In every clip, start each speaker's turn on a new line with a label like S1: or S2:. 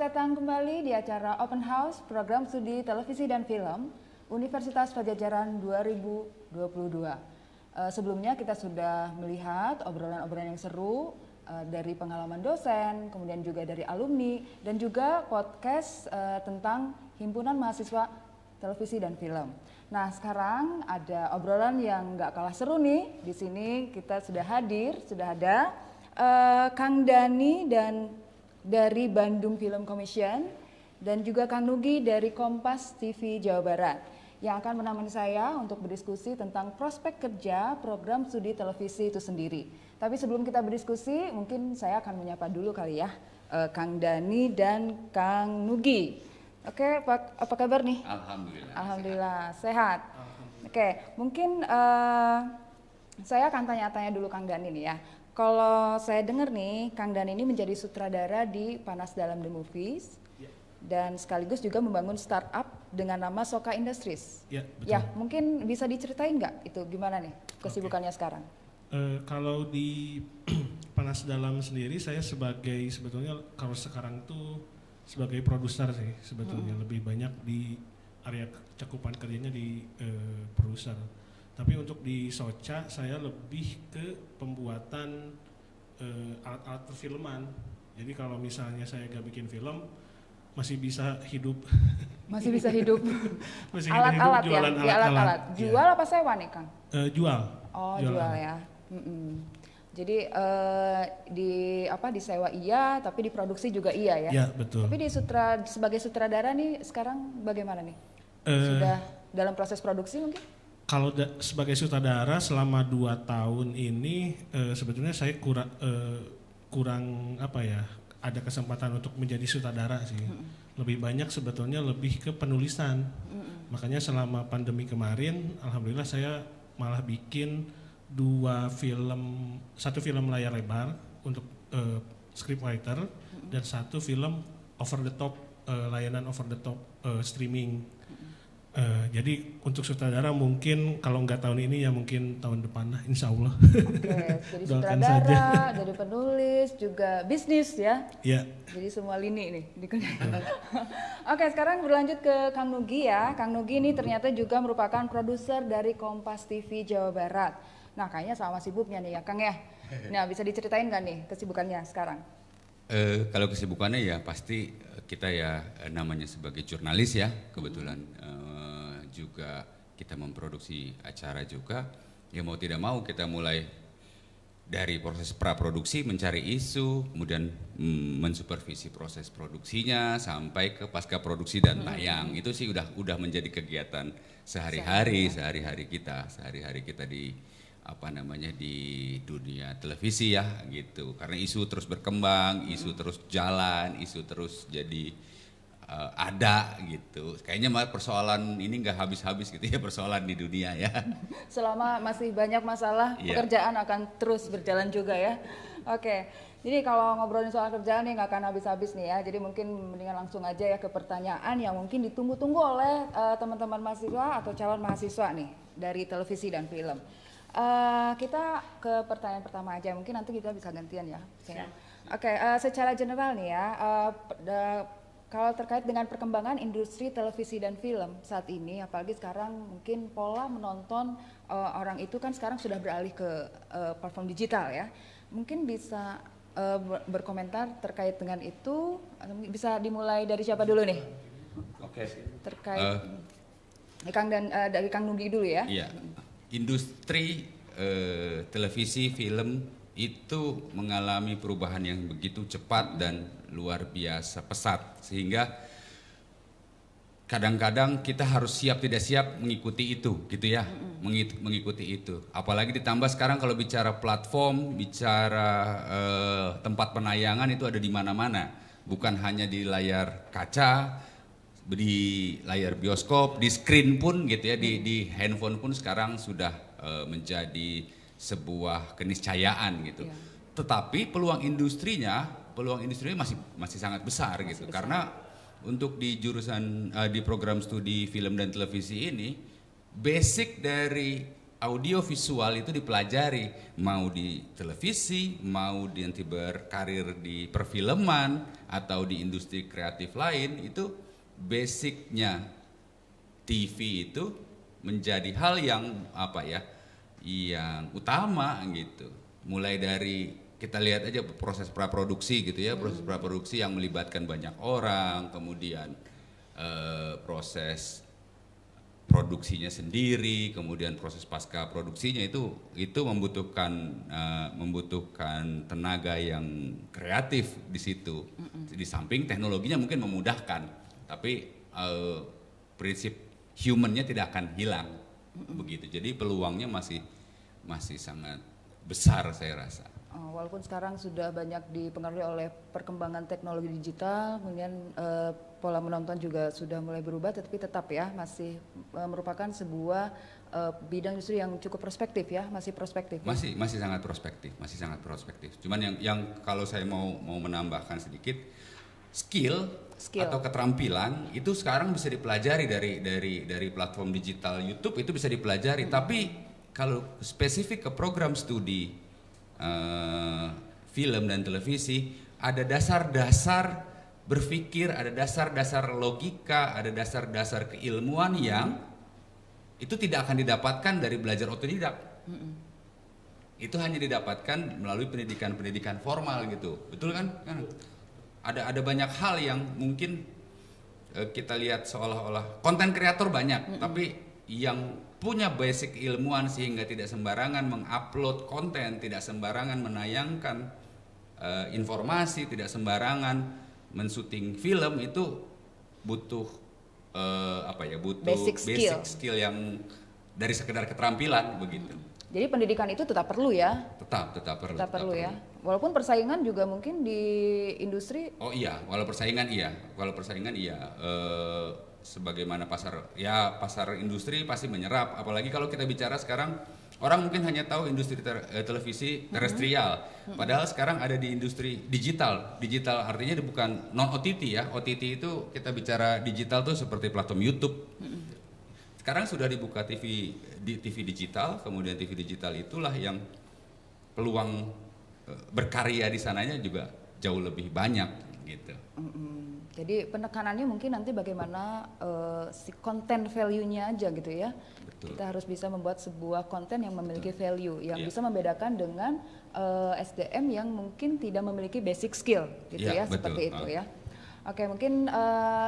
S1: datang kembali di acara Open House Program Studi Televisi dan Film Universitas Padjadjaran 2022. Sebelumnya kita sudah melihat obrolan-obrolan yang seru dari pengalaman dosen, kemudian juga dari alumni, dan juga podcast tentang Himpunan Mahasiswa Televisi dan Film. Nah, sekarang ada obrolan yang nggak kalah seru nih. Di sini kita sudah hadir, sudah ada Kang Dani dan dari Bandung Film Commission dan juga Kang Nugi dari Kompas TV Jawa Barat yang akan menemani saya untuk berdiskusi tentang prospek kerja program studi televisi itu sendiri. Tapi sebelum kita berdiskusi, mungkin saya akan menyapa dulu kali ya Kang Dani dan Kang Nugi. Oke, apa kabar nih?
S2: Alhamdulillah.
S1: Alhamdulillah, sehat. Oke, mungkin saya akan tanya-tanya dulu Kang Dani nih ya. Kalau saya dengar nih, Kang Dani ini menjadi sutradara di Panas Dalam The Movies dan sekaligus juga membangun startup dengan nama Soka Industries.
S3: Ya, betul.
S1: Ya, mungkin bisa diceritain nggak itu gimana nih kesibukannya sekarang?
S3: Kalau di Panas Dalam sendiri, saya sebetulnya kalau sekarang tuh sebagai produser sih sebetulnya lebih banyak di area cakupan kerjanya di produser. Tapi untuk di Soca saya lebih ke pembuatan alat-alat perfilman. Jadi kalau misalnya saya gak bikin film masih bisa hidup.
S1: Masih bisa hidup.
S3: Masih
S1: alat-alat ya,
S3: jualan alat-alat.
S1: Jual apa sewa nih Kang?
S3: Jual.
S1: Oh, jual ya. Jadi disewa iya, tapi diproduksi juga iya ya.
S3: Ya, betul.
S1: Tapi sebagai sutradara nih sekarang bagaimana nih? Sudah dalam proses produksi mungkin?
S3: Kalau sebagai sutradara selama 2 tahun ini sebetulnya saya kurang apa ya, ada kesempatan untuk menjadi sutradara sih. Lebih banyak sebetulnya lebih ke penulisan. Makanya selama pandemi kemarin, alhamdulillah saya malah bikin 1 film layar lebar untuk scriptwriter dan 1 film over the top, layanan over the top streaming. Jadi untuk sutradara mungkin kalau nggak tahun ini ya mungkin tahun depan lah, insya Allah.
S1: Oke, jadi sutradara, jadi penulis, juga bisnis ya.
S3: Iya.
S1: Jadi semua lini nih. Oke, sekarang berlanjut ke Kang Nugi ya. Kang Nugi ini ternyata juga merupakan produser dari Kompas TV Jawa Barat. Nah, kayaknya sama sibuknya nih ya Kang ya. Nah, bisa diceritain nggak nih kesibukannya sekarang?
S2: Kalau kesibukannya ya pasti kita ya namanya sebagai jurnalis ya, kebetulan juga kita memproduksi acara juga. Ya mau tidak mau kita mulai dari proses praproduksi, mencari isu, kemudian mensupervisi proses produksinya sampai ke pasca produksi dan tayang. Itu sih udah menjadi kegiatan sehari-hari kita di di dunia televisi ya gitu. Karena isu terus berkembang, isu terus jalan, isu terus jadi ada gitu. Kayaknya persoalan ini nggak habis-habis gitu ya, persoalan di dunia ya.
S1: Selama masih banyak masalah, pekerjaan akan terus berjalan juga ya. Oke, jadi kalau ngobrolin soal kerjaan nih nggak akan habis-habis nih ya. Jadi mungkin mendingan langsung aja ya ke pertanyaan yang mungkin ditunggu-tunggu oleh teman-teman mahasiswa atau calon mahasiswa nih dari televisi dan film. Kita ke pertanyaan pertama aja, mungkin nanti kita bisa gantian ya. Oke, secara general nih ya, kalau terkait dengan perkembangan industri televisi dan film saat ini, apalagi sekarang mungkin pola menonton orang itu kan sekarang sudah beralih ke platform digital ya. Mungkin bisa berkomentar terkait dengan itu, bisa dimulai dari siapa dulu nih?
S2: Oke.
S1: Terkait dari Kang Nugi dulu ya.
S2: Iya. Industri televisi film itu mengalami perubahan yang begitu cepat dan luar biasa pesat, sehingga kadang-kadang kita harus siap tidak siap mengikuti itu gitu ya, mengikuti itu. Apalagi ditambah sekarang kalau bicara platform, bicara tempat penayangan itu ada di mana-mana, bukan hanya di layar kaca, di layar bioskop, di screen pun gitu ya, di handphone pun sekarang sudah menjadi sebuah keniscayaan gitu. Tetapi peluang industrinya masih sangat besar gitu. Karena untuk di jurusan di program studi film dan televisi ini, basic dari audio visual itu dipelajari, mau di televisi, mau di nanti berkarir di perfilman atau di industri kreatif lain, itu basicnya TV itu menjadi hal yang apa ya, yang utama gitu. Mulai dari kita lihat aja proses praproduksi gitu ya, proses praproduksi yang melibatkan banyak orang, kemudian proses produksinya sendiri, kemudian proses pasca produksinya itu membutuhkan tenaga yang kreatif di situ. Di samping teknologinya mungkin memudahkan, tapi prinsip humannya tidak akan hilang begitu. Jadi peluangnya masih sangat besar saya rasa.
S1: Walaupun sekarang sudah banyak dipengaruhi oleh perkembangan teknologi digital, kemudian pola menonton juga sudah mulai berubah, tetapi tetap ya masih merupakan sebuah bidang industri yang cukup prospektif ya, masih prospektif. Ya?
S2: Masih sangat prospektif. Cuman yang kalau saya mau menambahkan sedikit, skill atau keterampilan itu sekarang bisa dipelajari dari platform digital YouTube, itu bisa dipelajari. Tapi kalau spesifik ke program studi film dan televisi, ada dasar-dasar berpikir, ada dasar-dasar logika, ada dasar-dasar keilmuan yang itu tidak akan didapatkan dari belajar otodidak. Itu hanya didapatkan melalui pendidikan formal gitu, betul kan? Ada banyak hal yang mungkin kita lihat seolah-olah konten kreator banyak, tapi yang punya basic ilmuwan sehingga tidak sembarangan mengupload konten, tidak sembarangan menayangkan informasi, tidak sembarangan mensyuting film, itu butuh butuh basic skill yang dari sekedar keterampilan begitu.
S1: Jadi pendidikan itu tetap perlu ya?
S2: Tetap perlu
S1: ya. Walaupun persaingan juga mungkin di industri.
S2: Oh iya, walau persaingan iya. Sebagaimana pasar industri pasti menyerap, apalagi kalau kita bicara sekarang orang mungkin hanya tahu industri televisi terestrial, padahal sekarang ada di industri digital artinya bukan non OTT ya. OTT itu kita bicara digital tuh seperti platform YouTube. Sekarang sudah dibuka TV digital, kemudian TV digital itulah yang peluang berkarya di sananya juga jauh lebih banyak gitu.
S1: Jadi penekanannya mungkin nanti bagaimana si konten value-nya aja gitu ya. Betul. Kita harus bisa membuat sebuah konten yang memiliki value, yang bisa membedakan dengan SDM yang mungkin tidak memiliki basic skill gitu ya, seperti itu ya. Oke, mungkin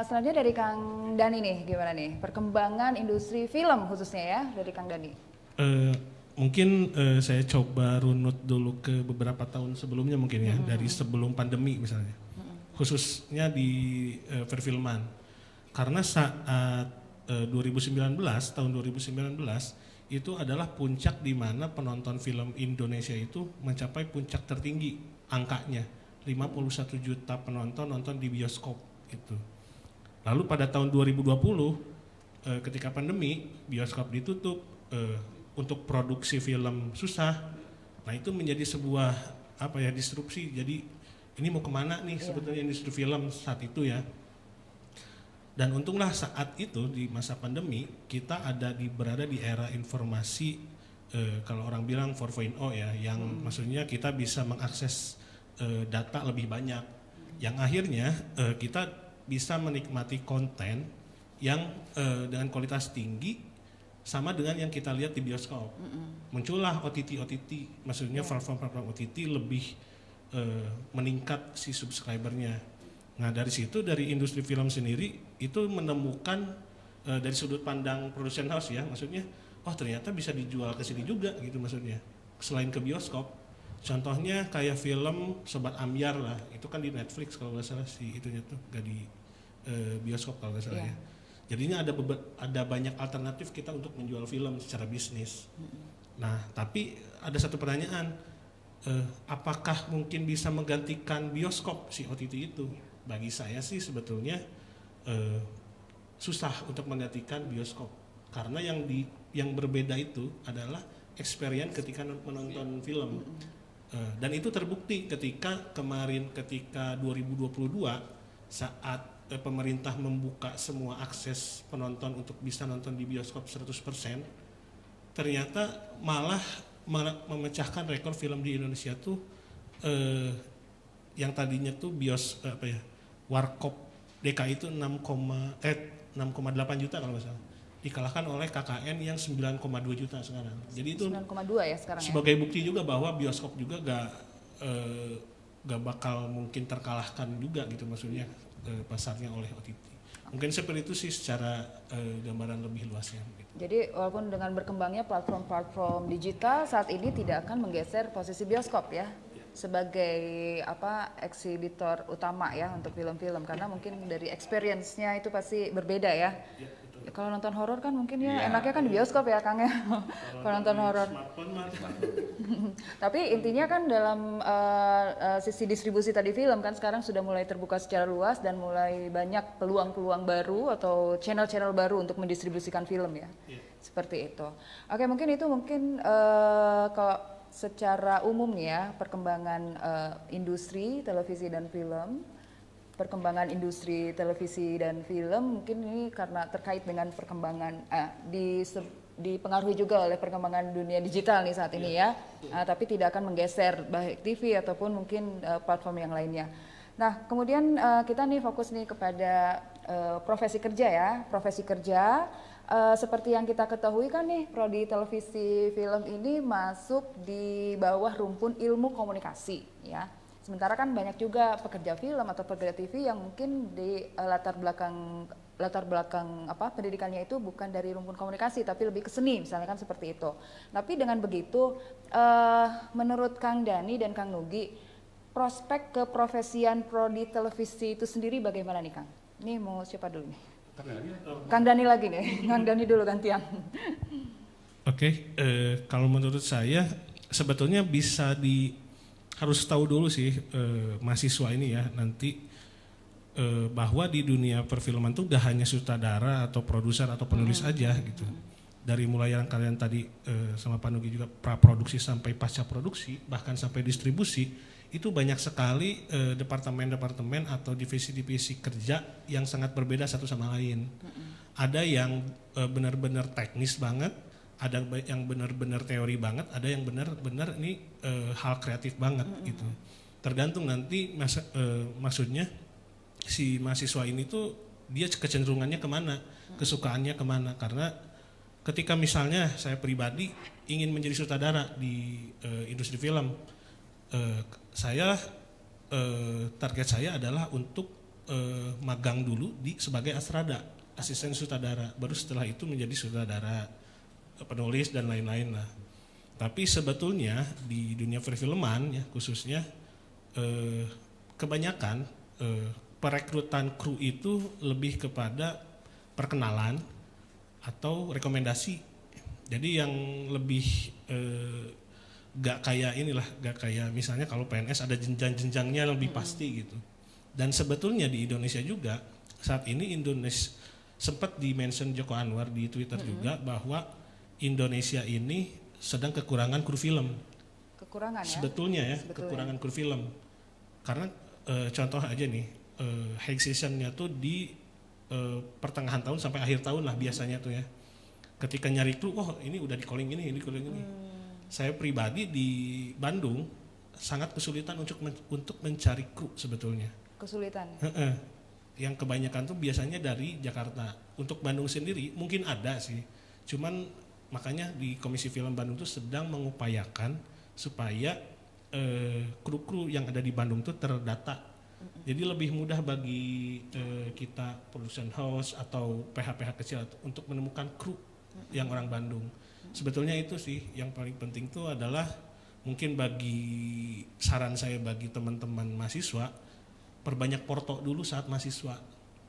S1: selanjutnya dari Kang Dani nih, gimana nih perkembangan industri film khususnya ya dari Kang Dani?
S3: Mungkin saya coba runut dulu ke beberapa tahun sebelumnya mungkin ya, dari sebelum pandemi misalnya. Khususnya di perfilman, karena saat 2019 itu adalah puncak di mana penonton film Indonesia itu mencapai puncak tertinggi angkanya, 51 juta penonton nonton di bioskop itu. Lalu pada tahun 2020 ketika pandemi bioskop ditutup, untuk produksi film susah. Nah itu menjadi sebuah disrupsi. Jadi ini mau kemana nih sebetulnya industri film saat itu ya. Dan untunglah saat itu di masa pandemi kita berada di era informasi, kalau orang bilang 4.0 ya, yang maksudnya kita bisa mengakses data lebih banyak, yang akhirnya kita bisa menikmati konten yang dengan kualitas tinggi sama dengan yang kita lihat di bioskop. Muncullah OTT, maksudnya platform OTT lebih meningkat si subscribernya. Nah dari situ, dari industri film sendiri itu menemukan dari sudut pandang production house ya, maksudnya ternyata bisa dijual ke sini juga gitu, maksudnya selain ke bioskop. Contohnya kayak film Sobat Ambyar lah, itu kan di Netflix kalau nggak salah, si itunya tuh gak di bioskop kalau nggak salah ya. Jadinya ada banyak alternatif kita untuk menjual film secara bisnis. Nah tapi ada satu pertanyaan, apakah mungkin bisa menggantikan bioskop si OTT itu? Bagi saya sih sebetulnya susah untuk menggantikan bioskop, karena yang berbeda itu adalah experience ketika menonton film. Dan itu terbukti ketika 2022 saat pemerintah membuka semua akses penonton untuk bisa nonton di bioskop 100%, ternyata malah memecahkan rekor film di Indonesia tuh yang tadinya tuh Warkop DKI itu 6,8 juta kalau nggak salah, dikalahkan oleh KKN yang 9,2 juta sekarang. Jadi itu
S1: 9,2 ya sekarang
S3: sebagai bukti juga bahwa bioskop juga gak bakal mungkin terkalahkan juga gitu, maksudnya pasarnya oleh OTT. Mungkin seperti itu sih secara gambaran lebih luasnya. Gitu.
S1: Jadi walaupun dengan berkembangnya platform-platform digital saat ini tidak akan menggeser posisi bioskop ya sebagai eksibitor utama ya untuk film-film, karena mungkin dari experience-nya itu pasti berbeda ya. Kalau nonton horor kan mungkin enaknya kan di bioskop ya Kang ya. Kalau nonton horor. Tapi intinya kan dalam sisi distribusi tadi film kan sekarang sudah mulai terbuka secara luas dan mulai banyak peluang-peluang baru atau channel-channel baru untuk mendistribusikan film ya. Seperti itu. Oke, mungkin itu kalau secara umum ya perkembangan industri televisi dan film. Perkembangan industri televisi dan film mungkin ini karena terkait dengan perkembangan dipengaruhi juga oleh perkembangan dunia digital nih saat ini ya, tapi tidak akan menggeser baik TV ataupun mungkin platform yang lainnya. Nah kemudian kita nih fokus nih kepada profesi kerja ya, profesi kerja seperti yang kita ketahui kan nih prodi televisi film ini masuk di bawah rumpun ilmu komunikasi ya. Sementara kan banyak juga pekerja film atau pekerja TV yang mungkin di latar belakang pendidikannya itu bukan dari rumpun komunikasi tapi lebih ke seni misalnya kan seperti itu. Tapi dengan begitu menurut Kang Dani dan Kang Nugi, prospek keprofesian prodi televisi itu sendiri bagaimana nih Kang? Ini mau siapa dulu nih? Kang Dani lagi nih. Kang Dani dulu gantian.
S3: Oke, kalau menurut saya sebetulnya harus tahu dulu sih mahasiswa ini ya nanti bahwa di dunia perfilman tuh gak hanya sutradara atau produser atau penulis aja gitu. Dari mulai yang kalian tadi sama Pak Nugi juga praproduksi sampai pasca produksi bahkan sampai distribusi itu banyak sekali departemen-departemen atau divisi-divisi kerja yang sangat berbeda satu sama lain. Ada yang benar-benar teknis banget, ada yang benar-benar teori banget, ada yang benar-benar ini hal kreatif banget gitu. Tergantung nanti maksudnya si mahasiswa ini tuh dia kecenderungannya kemana, kesukaannya kemana. Karena ketika misalnya saya pribadi ingin menjadi sutradara di industri film, target saya adalah untuk magang dulu sebagai asrada, asisten sutradara. Baru setelah itu menjadi sutradara, penulis dan lain-lain lah. Tapi sebetulnya di dunia perfilman ya khususnya kebanyakan perekrutan kru itu lebih kepada perkenalan atau rekomendasi. Jadi yang lebih gak kayak misalnya kalau PNS ada jenjang-jenjangnya lebih pasti gitu. Dan sebetulnya di Indonesia juga saat ini Indonesia sempat di-mention Joko Anwar di Twitter juga bahwa Indonesia ini sedang kekurangan kru film.
S1: Kekurangan ya?
S3: Sebetulnya ya, kekurangan kru film. Karena contoh aja nih, high seasonnya tuh di pertengahan tahun sampai akhir tahun lah biasanya tuh ya. Ketika nyari kru, ini udah di calling ini. Saya pribadi di Bandung sangat kesulitan untuk mencari kru sebetulnya.
S1: Kesulitan?
S3: Yang kebanyakan tuh biasanya dari Jakarta. Untuk Bandung sendiri mungkin ada sih, cuman makanya di Komisi Film Bandung itu sedang mengupayakan supaya kru-kru yang ada di Bandung itu terdata. Jadi lebih mudah bagi kita production house atau PH-PH kecil untuk menemukan kru yang orang Bandung. Sebetulnya itu sih yang paling penting itu adalah mungkin saran saya bagi teman-teman mahasiswa, perbanyak porto dulu saat mahasiswa.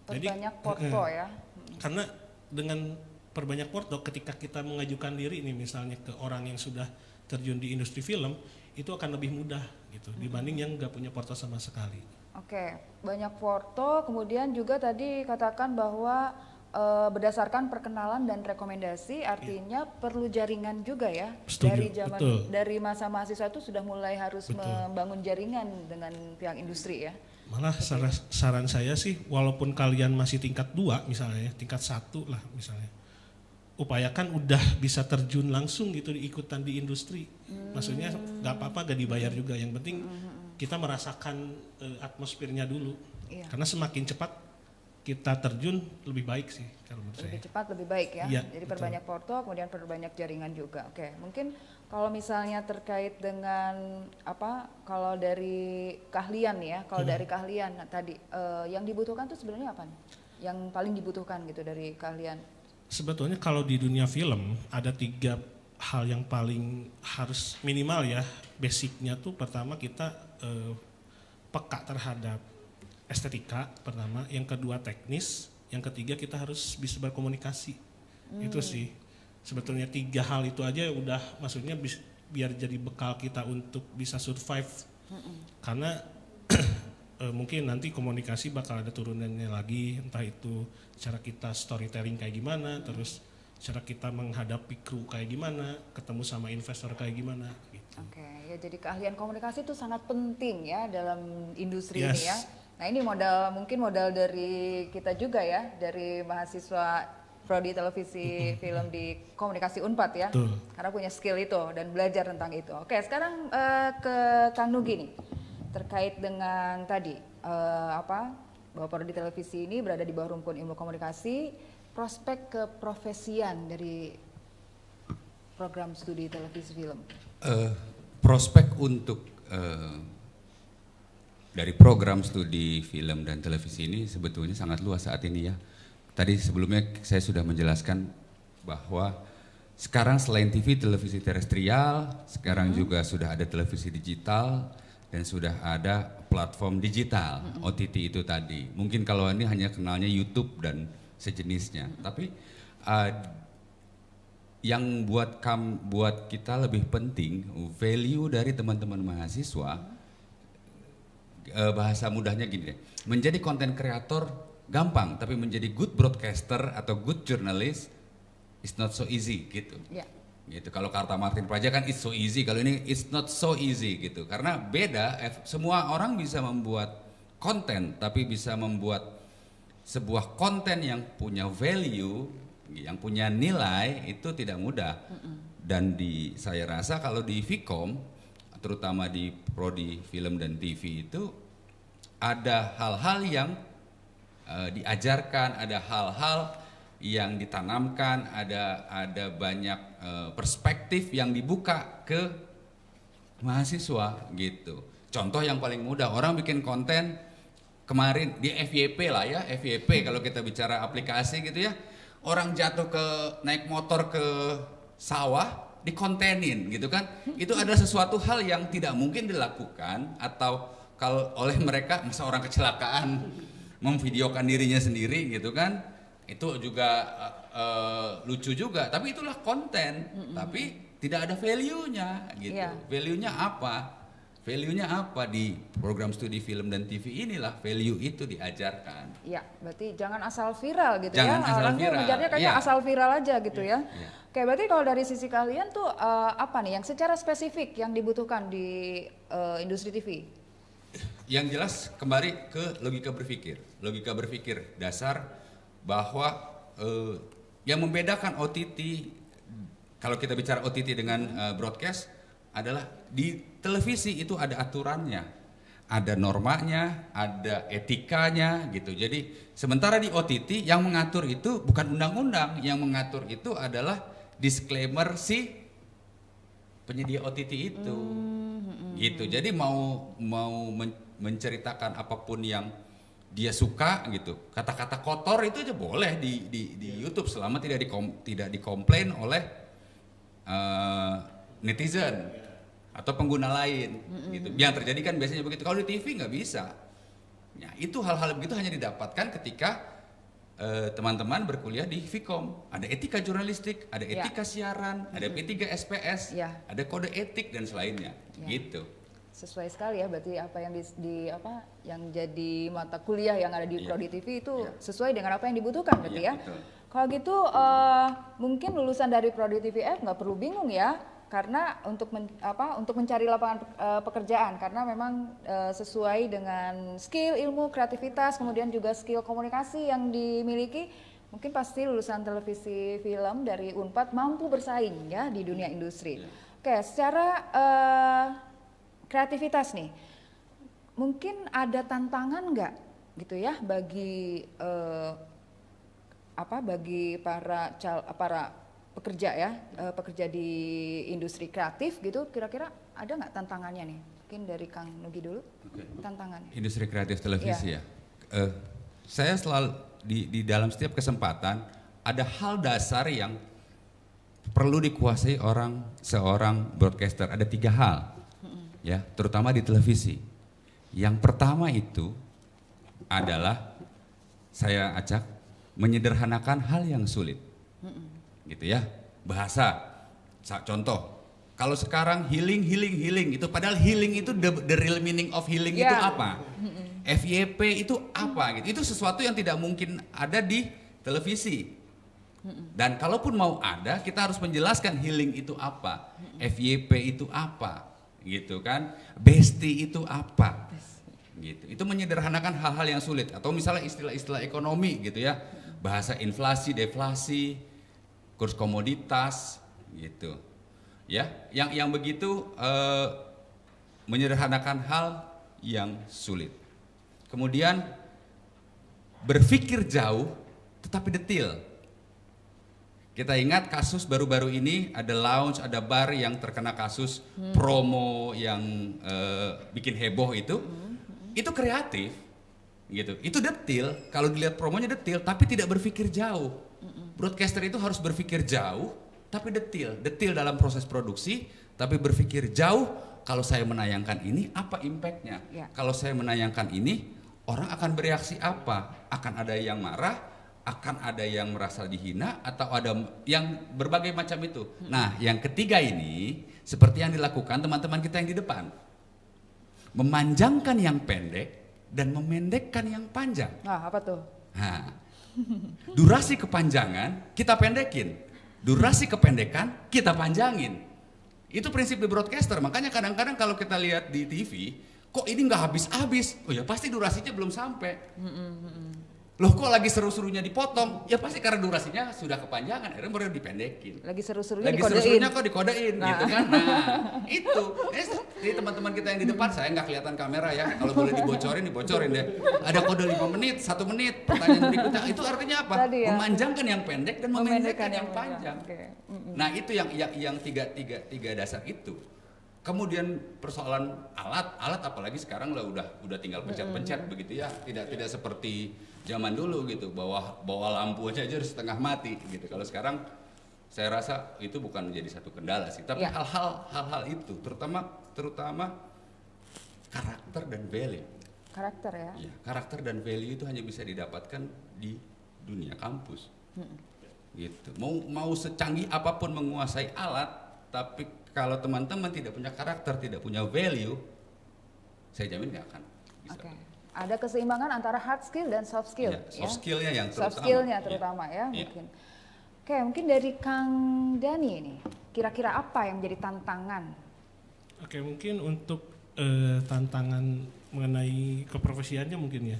S1: Perbanyak porto ya.
S3: Karena dengan perbanyak porto ketika kita mengajukan diri nih misalnya ke orang yang sudah terjun di industri film itu akan lebih mudah gitu dibanding yang nggak punya porto sama sekali. Oke,
S1: banyak porto, kemudian juga tadi katakan bahwa berdasarkan perkenalan dan rekomendasi artinya perlu jaringan juga ya.
S3: Setuju,
S1: dari masa mahasiswa itu sudah mulai harus membangun jaringan dengan pihak industri ya.
S3: Malah saran saya sih walaupun kalian masih tingkat 2 misalnya, tingkat 1 lah misalnya. upayakan udah bisa terjun langsung gitu ikutan di industri. Maksudnya nggak apa-apa, gak dibayar juga. Yang penting kita merasakan atmosfernya dulu.
S1: Iya.
S3: Karena semakin cepat kita terjun lebih baik sih kalau menurut saya.
S1: Lebih cepat lebih baik ya.
S3: Iya,
S1: Jadi
S3: betul.
S1: perbanyak porto, kemudian perbanyak jaringan juga. Oke, mungkin kalau misalnya terkait dengan apa? Kalau dari keahlian ya, kalau dari keahlian tadi yang dibutuhkan tuh sebenarnya apa nih? Yang paling dibutuhkan gitu dari keahlian?
S3: Sebetulnya kalau di dunia film ada 3 hal yang paling harus minimal ya. Basicnya tuh pertama kita peka terhadap estetika pertama, yang kedua teknis, yang ketiga kita harus bisa berkomunikasi. Itu sih sebetulnya 3 hal itu aja udah, maksudnya biar jadi bekal kita untuk bisa survive. Karena mungkin nanti komunikasi bakal ada turunannya lagi, entah itu cara kita storytelling kayak gimana, terus cara kita menghadapi kru kayak gimana, ketemu sama investor kayak gimana gitu.
S1: Oke, ya jadi keahlian komunikasi itu sangat penting ya dalam industri
S3: Yes.
S1: ini ya. Nah ini mungkin modal dari kita juga ya, dari mahasiswa prodi televisi film di komunikasi Unpad ya.
S3: Betul.
S1: Karena punya skill itu dan belajar tentang itu. Oke, sekarang ke Kang Nugi nih. Terkait dengan tadi bahwa prodi televisi ini berada di bawah rumpun ilmu komunikasi, prospek keprofesian dari program studi televisi film.
S2: Prospek untuk dari program studi film dan televisi ini sebetulnya sangat luas saat ini ya. Tadi sebelumnya saya sudah menjelaskan bahwa sekarang selain TV, televisi terestrial, sekarang juga sudah ada televisi digital dan sudah ada platform digital, OTT itu tadi. Mungkin kalau ini hanya kenalnya YouTube dan sejenisnya, tapi yang buat kita lebih penting value dari teman-teman mahasiswa. Bahasa mudahnya gini deh, menjadi konten kreator gampang, tapi menjadi good broadcaster atau good journalist is not so easy gitu.
S1: Ya.
S2: Gitu. Kalau kata Martin Praja kan it's so easy, kalau ini it's not so easy gitu. Karena beda, semua orang bisa membuat konten, tapi bisa membuat sebuah konten yang punya value, yang punya nilai itu tidak mudah. Dan saya rasa kalau di Vkom, terutama di prodi film dan TV itu ada hal-hal yang diajarkan, ada hal-hal yang ditanamkan, ada banyak perspektif yang dibuka ke mahasiswa gitu. Contoh yang paling mudah, orang bikin konten kemarin di FYP lah ya, FYP kalau kita bicara aplikasi gitu ya, orang jatuh naik motor ke sawah, dikontenin gitu kan. Itu adalah sesuatu hal yang tidak mungkin dilakukan, atau kalau oleh mereka, masa orang kecelakaan memvideokan dirinya sendiri gitu kan, itu juga lucu juga, tapi itulah konten. Tapi tidak ada value-nya gitu.
S1: Yeah.
S2: Value-nya apa? Value-nya apa di program studi film dan TV inilah value itu diajarkan.
S1: Iya, berarti jangan asal viral gitu
S2: Jangan
S1: ya.
S2: asal
S1: Orangnya
S2: viral.
S1: ngejarnya kayaknya
S2: Iya.
S1: asal viral aja gitu ya.
S2: Iya.
S1: Oke, berarti kalau dari sisi kalian tuh apa nih yang secara spesifik yang dibutuhkan di industri TV?
S2: Yang jelas kembali ke logika berpikir. Logika berpikir dasar bahwa yang membedakan OTT, kalau kita bicara OTT dengan broadcast, adalah di televisi itu ada aturannya, ada normanya, ada etikanya gitu. Jadi sementara di OTT yang mengatur itu bukan undang-undang, yang mengatur itu adalah disclaimer si penyedia OTT itu. Gitu. Jadi mau menceritakan apapun yang dia suka gitu. Kata-kata kotor itu aja boleh di YouTube selama tidak dikomplain oleh netizen atau pengguna lain gitu. Yang terjadi kan biasanya begitu. Kalau di TV nggak bisa. Ya, itu hal-hal begitu hanya didapatkan ketika teman-teman berkuliah di Vkom. Ada etika jurnalistik, ada etika siaran, ada P3 SPS, ada kode etik dan selainnya. Gitu.
S1: Sesuai sekali ya, berarti apa yang yang jadi mata kuliah yang ada di Prodi TV itu sesuai dengan apa yang dibutuhkan berarti ya.
S2: Betul.
S1: Kalau gitu mungkin lulusan dari Prodi TVF nggak perlu bingung ya, karena untuk mencari lapangan pekerjaan, karena memang sesuai dengan skill, ilmu, kreativitas, kemudian juga skill komunikasi yang dimiliki, Mungkin pasti lulusan televisi film dari Unpad mampu bersaing ya di dunia industri. Oke, secara kreativitas nih, mungkin ada tantangan nggak gitu ya bagi bagi para pekerja ya, pekerja di industri kreatif gitu, kira-kira ada nggak tantangannya nih? Mungkin dari Kang Nugi dulu. Tantangannya.
S2: Industri kreatif televisi ya. Saya selalu di dalam setiap kesempatan ada hal dasar yang perlu dikuasai seorang broadcaster. Ada 3 hal, ya, terutama di televisi. Yang pertama itu adalah saya acak menyederhanakan hal yang sulit, gitu ya. Bahasa, contoh. Kalau sekarang healing itu padahal healing itu the real meaning of healing itu apa? FYP itu apa gitu. Itu sesuatu yang tidak mungkin ada di televisi. Dan kalaupun mau ada, kita harus menjelaskan healing itu apa, FYP itu apa, gitu kan? Bestie itu apa? Gitu. Itu menyederhanakan hal-hal yang sulit atau misalnya istilah-istilah ekonomi gitu ya. Bahasa inflasi, deflasi, kurs komoditas gitu. Ya, yang begitu menyederhanakan hal yang sulit. Kemudian berpikir jauh tetapi detail. Kita ingat kasus baru-baru ini ada lounge, ada bar yang terkena kasus promo yang bikin heboh itu kreatif, gitu. Itu detail. Kalau dilihat promonya detail, tapi tidak berpikir jauh. Broadcaster itu harus berpikir jauh, tapi detail dalam proses produksi, tapi berpikir jauh. Kalau saya menayangkan ini, apa impactnya? Kalau saya menayangkan ini, orang akan bereaksi apa? Akan ada yang marah, akan ada yang merasa dihina, atau ada yang berbagai macam itu. Nah, yang ketiga ini, seperti yang dilakukan teman-teman kita yang di depan. Memanjangkan yang pendek dan memendekkan yang panjang.
S1: Nah, apa tuh?
S2: Nah, durasi kepanjangan kita pendekin. Durasi kependekan kita panjangin. Itu prinsip di broadcaster. Makanya kadang-kadang kalau kita lihat di TV, kok ini nggak habis-habis? Oh ya pasti durasinya belum sampai. Loh kok lagi seru-serunya dipotong? Ya pasti karena durasinya sudah kepanjangan, akhirnya baru dipendekin.
S1: Lagi seru-serunya
S2: kok dikodein gitu kan. Nah itu, jadi teman-teman kita yang di depan, saya nggak kelihatan kamera ya. Kalau boleh dibocorin deh. Ada kode 5 menit, 1 menit, pertanyaan berikutnya. Itu artinya apa?
S1: Ya.
S2: Memanjangkan yang pendek dan memendekkan yang panjang.
S1: Okay.
S2: Nah itu yang tiga dasar itu. Kemudian persoalan alat apalagi sekarang lah udah tinggal pencet-pencet begitu ya, tidak seperti zaman dulu gitu, bawa lampu aja setengah mati gitu. Kalau sekarang saya rasa itu bukan menjadi satu kendala sih, tapi hal-hal itu terutama karakter dan value.
S1: Karakter ya.
S2: Karakter dan value itu hanya bisa didapatkan di dunia kampus. Gitu. Mau secanggih apapun menguasai alat, tapi kalau teman-teman tidak punya karakter, tidak punya value, saya jamin nggak akan bisa.
S1: Ada keseimbangan antara hard skill dan soft skill.
S2: Soft skillnya yang terutama.
S1: Soft skillnya terutama mungkin. Oke, mungkin dari Kang Dani ini, kira-kira apa yang menjadi tantangan? Oke,
S3: mungkin untuk tantangan mengenai keprofesiannya mungkin ya,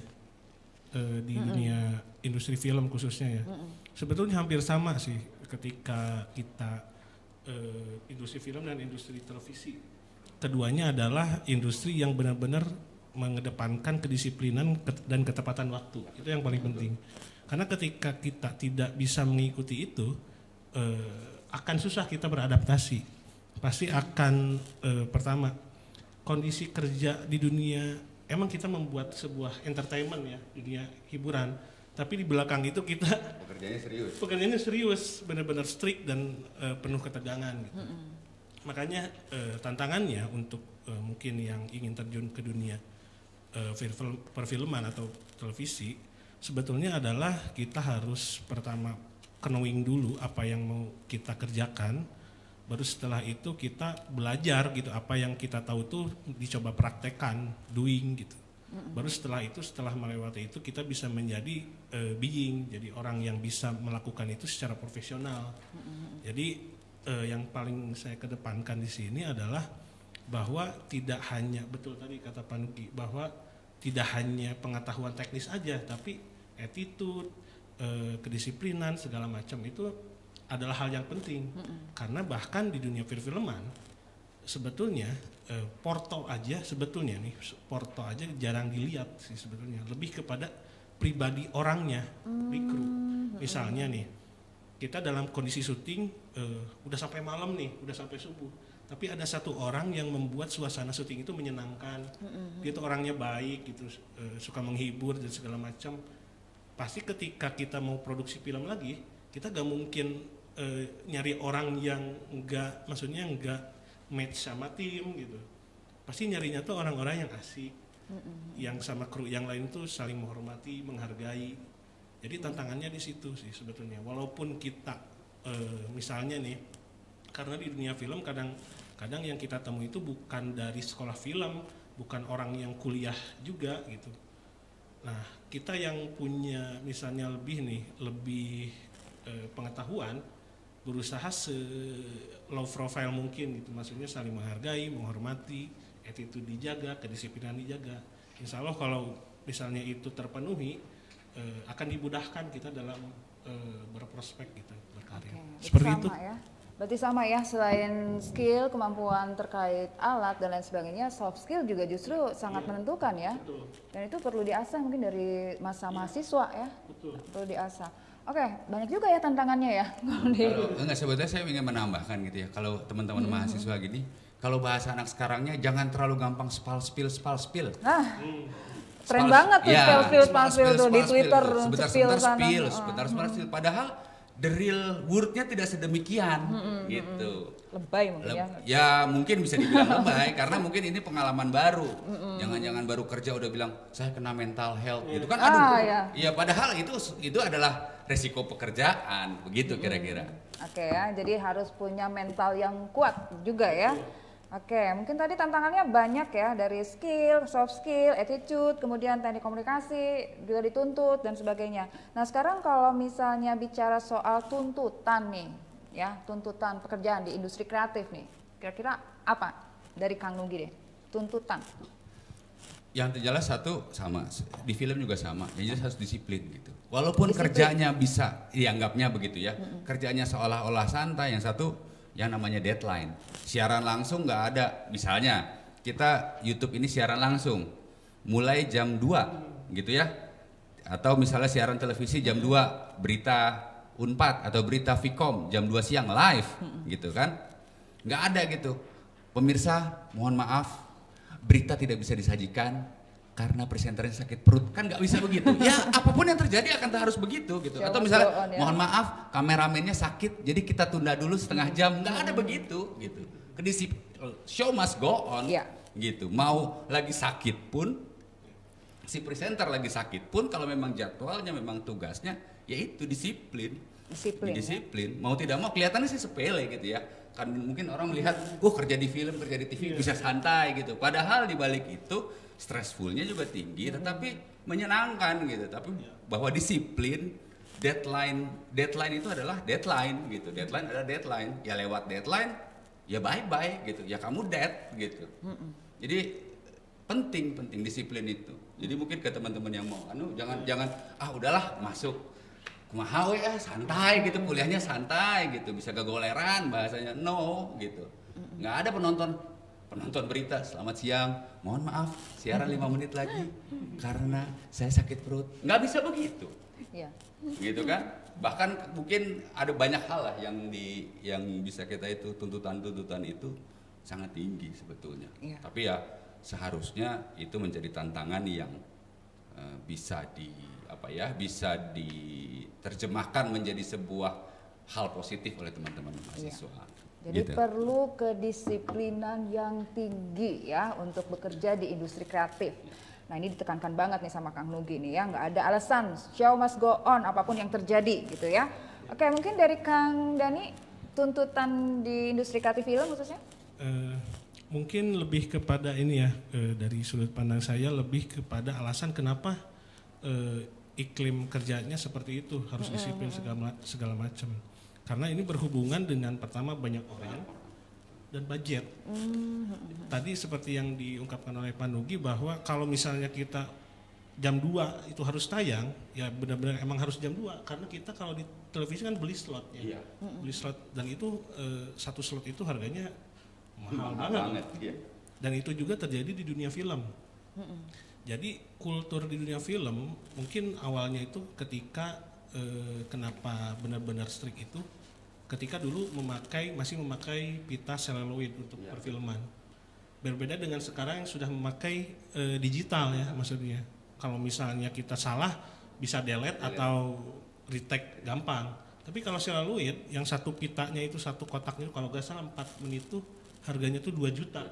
S3: di dunia industri film khususnya ya. Sebetulnya hampir sama sih ketika kita industri film dan industri televisi. Keduanya adalah industri yang benar-benar mengedepankan kedisiplinan dan ketepatan waktu. Itu yang paling penting. Karena ketika kita tidak bisa mengikuti itu, akan susah kita beradaptasi. Pasti akan pertama, kondisi kerja di dunia, emang kita membuat sebuah entertainment ya, dunia hiburan. Tapi di belakang itu kita pekerjaannya serius, benar-benar strict dan penuh ketegangan gitu. Makanya tantangannya untuk mungkin yang ingin terjun ke dunia perfilman atau televisi, sebetulnya adalah kita harus pertama knowing dulu apa yang mau kita kerjakan, baru setelah itu kita belajar gitu, apa yang kita tahu tuh dicoba praktekkan, doing gitu. Baru setelah itu, setelah melewati itu, kita bisa menjadi being, jadi orang yang bisa melakukan itu secara profesional. Jadi yang paling saya kedepankan di sini adalah bahwa tidak hanya, betul tadi kata Pak Nugi, bahwa tidak hanya pengetahuan teknis aja, tapi attitude, kedisiplinan segala macam itu adalah hal yang penting. Karena bahkan di dunia perfilman sebetulnya Porto aja jarang dilihat sih sebetulnya, lebih kepada pribadi orangnya di kru. Misalnya nih, kita dalam kondisi syuting udah sampai malam nih, udah sampai subuh, tapi ada satu orang yang membuat suasana syuting itu menyenangkan. Dia tuh orangnya baik gitu, suka menghibur dan segala macam. Pasti ketika kita mau produksi film lagi, kita gak mungkin nyari orang yang enggak match sama tim gitu. Pasti nyarinya tuh orang-orang yang asik, yang sama kru yang lain tuh saling menghormati, menghargai. Jadi tantangannya di situ sih sebetulnya. Walaupun kita misalnya nih, karena di dunia film kadang yang kita temui itu bukan dari sekolah film, bukan orang yang kuliah juga gitu. Nah, kita yang punya misalnya lebih pengetahuan, berusaha low profile mungkin gitu, maksudnya saling menghargai, menghormati, attitude dijaga, kedisiplinan dijaga. Insya Allah kalau misalnya itu terpenuhi, akan dimudahkan kita dalam berprospek gitu, berkarya. Seperti itu.
S1: Ya. Berarti sama ya, selain skill, kemampuan terkait alat dan lain sebagainya, soft skill juga justru sangat menentukan ya.
S3: Betul.
S1: Dan itu perlu diasah mungkin dari masa mahasiswa ya.
S3: Betul.
S1: Perlu diasah. Oke, banyak juga ya tantangannya ya.
S2: Enggak, sebetulnya saya ingin menambahkan gitu ya. Kalau teman-teman mahasiswa gini, kalau bahasa anak sekarangnya jangan terlalu gampang spal spill.
S1: Tren banget tuh spill tuh di Twitter.
S2: Sebentar spill. Padahal the real word-nya tidak sedemikian gitu.
S1: Lebay mungkin ya.
S2: Ya mungkin bisa dibilang lebay karena mungkin ini pengalaman baru. Jangan-jangan baru kerja udah bilang saya kena mental health gitu kan. Aduh. Ya padahal itu adalah resiko pekerjaan begitu kira-kira.
S1: Oke ya, jadi harus punya mental yang kuat juga ya. Oke, mungkin tadi tantangannya banyak ya, dari skill, soft skill, attitude, kemudian teknik komunikasi juga dituntut dan sebagainya. Nah sekarang kalau misalnya bicara soal tuntutan nih, ya tuntutan pekerjaan di industri kreatif nih, kira-kira apa dari Kang Nugi deh, tuntutan?
S2: Yang jelas satu sama, di film juga sama, yang jelas harus disiplin gitu. Walaupun kerjanya bisa dianggapnya begitu ya, kerjanya seolah-olah santai, yang satu yang namanya deadline. Siaran langsung nggak ada. Misalnya kita YouTube ini siaran langsung mulai jam 2 gitu ya. Atau misalnya siaran televisi jam 2 berita Unpad atau berita Vkom jam 2 siang live gitu kan. Nggak ada gitu. Pemirsa mohon maaf, berita tidak bisa disajikan karena presenternya sakit perut, kan nggak bisa begitu. Ya apapun yang terjadi akan harus begitu gitu. Atau misalnya mohon maaf kameramennya sakit, jadi kita tunda dulu setengah jam, nggak ada begitu gitu. Show must go on gitu. Mau lagi sakit pun, si presenter lagi sakit pun, kalau memang jadwalnya memang tugasnya, yaitu disiplin. Disiplin. Mau tidak mau kelihatannya sih sepele gitu ya. Kan mungkin orang melihat, kerja di film, kerja di TV bisa santai gitu. Padahal di balik itu stressfulnya juga tinggi, tetapi menyenangkan gitu. Tapi bahwa disiplin, deadline itu adalah deadline gitu. Deadline adalah deadline. Ya lewat deadline, ya bye gitu. Ya kamu dead gitu. Jadi penting disiplin itu. Jadi mungkin ke teman-teman yang mau, jangan udahlah masuk kumaha we santai gitu, kuliahnya santai gitu, bisa gagoleran bahasanya, no gitu. Nggak ada penonton berita, selamat siang, mohon maaf siaran 5 menit lagi karena saya sakit perut. Nggak bisa begitu. Gitu kan. Bahkan mungkin ada banyak hal lah yang bisa kita itu, tuntutan itu sangat tinggi sebetulnya. Tapi ya seharusnya itu menjadi tantangan yang bisa diterjemahkan menjadi sebuah hal positif oleh teman-teman mahasiswa.
S1: Jadi perlu kedisiplinan yang tinggi ya untuk bekerja di industri kreatif. Nah ini ditekankan banget nih sama Kang Nugi nih ya, nggak ada alasan, show must go on apapun yang terjadi gitu ya. Oke, mungkin dari Kang Dani, tuntutan di industri kreatif film khususnya?
S3: Mungkin lebih kepada ini ya, dari sudut pandang saya lebih kepada alasan kenapa iklim kerjanya seperti itu, harus disiplin segala macam. Karena ini berhubungan dengan pertama banyak orang dan budget. Tadi seperti yang diungkapkan oleh Pak Nugi bahwa kalau misalnya kita jam 2 itu harus tayang, ya benar-benar emang harus jam 2 karena kita kalau di televisi kan beli slot ya. Beli slot dan itu satu slot itu harganya mahal banget. Iya. Dan itu juga terjadi di dunia film. Jadi kultur di dunia film mungkin awalnya itu ketika kenapa benar-benar strict itu ketika dulu masih memakai pita seluloid untuk perfilman. Berbeda dengan sekarang yang sudah memakai digital ya maksudnya. Kalau misalnya kita salah bisa delete atau retake gampang. Tapi kalau seluloid yang satu pitanya itu satu kotaknya kalau nggak salah 4 menit itu harganya tuh 2 juta.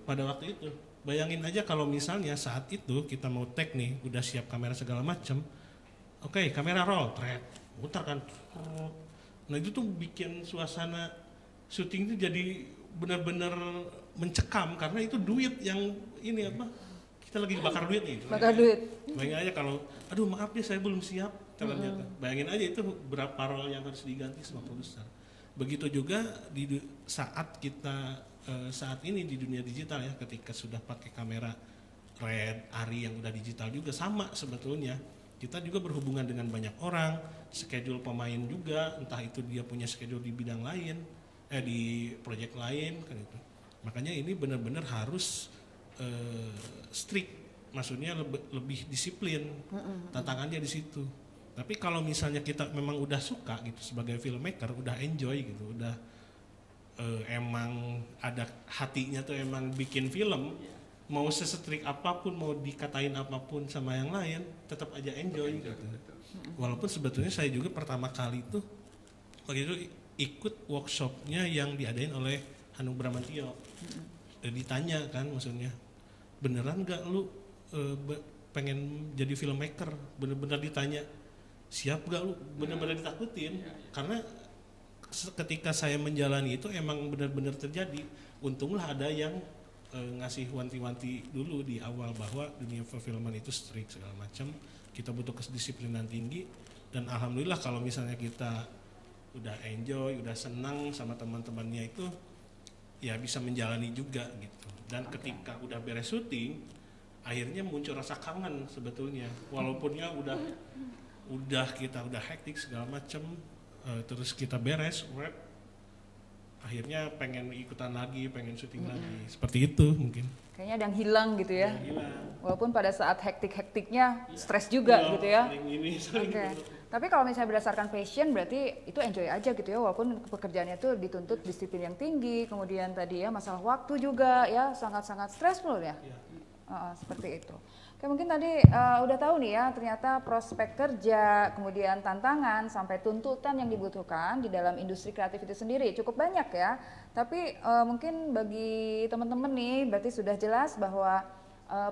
S3: Pada waktu itu. Bayangin aja kalau misalnya saat itu kita mau take nih, udah siap kamera segala macam. Oke, kamera roll, putar kan. Nah itu tuh bikin suasana syuting itu jadi benar-benar mencekam karena itu duit yang ini apa? Kita lagi bakar duit nih.
S1: Bakar duit.
S3: Bayangin aja kalau, aduh maaf ya saya belum siap ternyata. Bayangin aja itu berapa roll yang harus diganti sama produser. Begitu juga di saat kita saat ini di dunia digital ya, ketika sudah pakai kamera Red, Ari yang udah digital juga sama sebetulnya. Kita juga berhubungan dengan banyak orang, schedule pemain juga, entah itu dia punya schedule di bidang lain, di project lain kan itu. Makanya ini benar-benar harus strict, maksudnya lebih disiplin. Tantangannya di situ. Tapi kalau misalnya kita memang udah suka gitu sebagai filmmaker, udah enjoy gitu, udah emang ada hatinya tuh emang bikin film, mau sesetrik apapun, mau dikatain apapun sama yang lain, tetap aja enjoy gitu. Walaupun sebetulnya saya juga pertama kali tuh waktu itu ikut workshopnya yang diadain oleh Hanung Bramantio. Ditanya kan maksudnya, beneran gak lu pengen jadi filmmaker? Bener-bener ditanya, siap gak lu? Bener-bener ditakutin. Karena ketika saya menjalani itu emang benar-benar terjadi. Untunglah ada yang ngasih wanti-wanti dulu di awal bahwa dunia perfilman itu strict segala macam. Kita butuh kedisiplinan tinggi. Dan alhamdulillah kalau misalnya kita udah enjoy, udah senang sama teman-temannya itu, ya bisa menjalani juga gitu. Dan ketika udah beres syuting, akhirnya muncul rasa kangen sebetulnya. Walaupunnya udah kita udah hektik segala macam, terus kita beres web, akhirnya pengen ikutan lagi, pengen syuting lagi. Seperti itu mungkin.
S1: Kayaknya ada yang hilang gitu ya.
S3: Hilang.
S1: Walaupun pada saat hektik-hektiknya stres juga gitu ya.
S3: Oke.
S1: Tapi kalau misalnya berdasarkan passion berarti itu enjoy aja gitu ya, walaupun pekerjaannya itu dituntut disiplin yang tinggi, kemudian tadi ya masalah waktu juga ya sangat-sangat stressful ya. Seperti itu. Oke, mungkin tadi udah tahu nih ya ternyata prospek kerja, kemudian tantangan sampai tuntutan yang dibutuhkan di dalam industri kreatif itu sendiri cukup banyak ya. Tapi mungkin bagi teman-teman nih berarti sudah jelas bahwa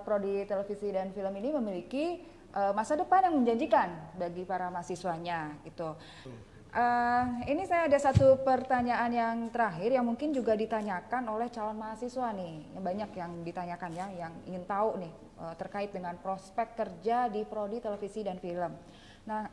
S1: prodi televisi dan film ini memiliki masa depan yang menjanjikan bagi para mahasiswanya gitu. Ini saya ada satu pertanyaan yang terakhir yang mungkin juga ditanyakan oleh calon mahasiswa nih. Banyak yang ditanyakan ya, yang ingin tahu nih terkait dengan prospek kerja di prodi televisi dan film. Nah,